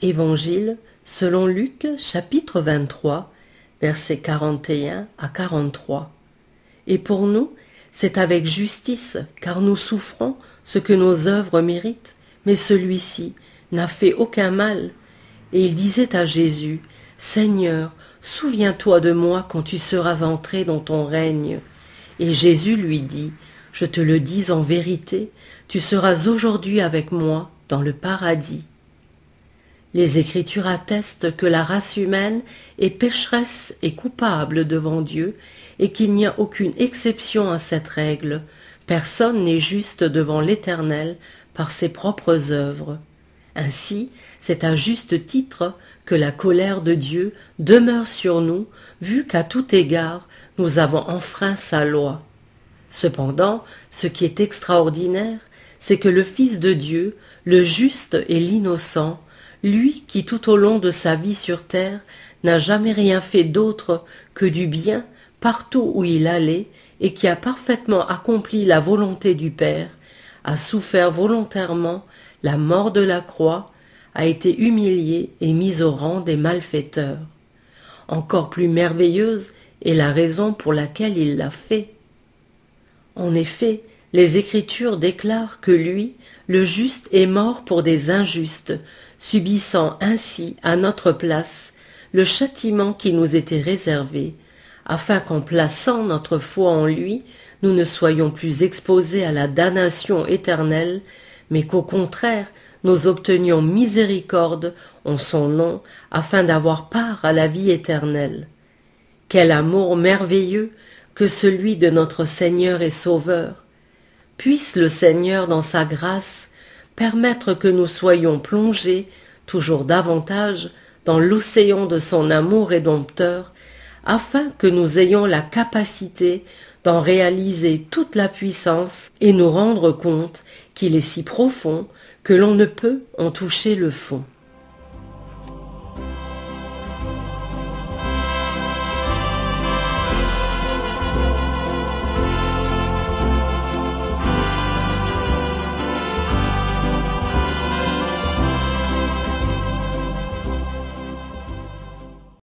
Évangile selon Luc, chapitre 23, versets 41 à 43. Et pour nous, c'est avec justice, car nous souffrons ce que nos œuvres méritent, mais celui-ci n'a fait aucun mal. Et il disait à Jésus, « Seigneur, souviens-toi de moi quand tu seras entré dans ton règne. » Et Jésus lui dit, « Je te le dis en vérité, tu seras aujourd'hui avec moi dans le paradis. » Les Écritures attestent que la race humaine est pécheresse et coupable devant Dieu et qu'il n'y a aucune exception à cette règle. Personne n'est juste devant l'Éternel par ses propres œuvres. Ainsi, c'est à juste titre que la colère de Dieu demeure sur nous, vu qu'à tout égard, nous avons enfreint sa loi. Cependant, ce qui est extraordinaire, c'est que le Fils de Dieu, le juste et l'innocent, lui qui tout au long de sa vie sur terre n'a jamais rien fait d'autre que du bien partout où il allait et qui a parfaitement accompli la volonté du Père, a souffert volontairement la mort de la croix, a été humilié et mis au rang des malfaiteurs. Encore plus merveilleuse est la raison pour laquelle il l'a fait. En effet, les Écritures déclarent que lui, le juste, est mort pour des injustes, subissant ainsi à notre place le châtiment qui nous était réservé, afin qu'en plaçant notre foi en lui, nous ne soyons plus exposés à la damnation éternelle, mais qu'au contraire, nous obtenions miséricorde en son nom, afin d'avoir part à la vie éternelle. Quel amour merveilleux que celui de notre Seigneur et Sauveur! Puisse le Seigneur, dans sa grâce, permettre que nous soyons plongés toujours davantage dans l'océan de son amour rédempteur, afin que nous ayons la capacité d'en réaliser toute la puissance et nous rendre compte qu'il est si profond que l'on ne peut en toucher le fond.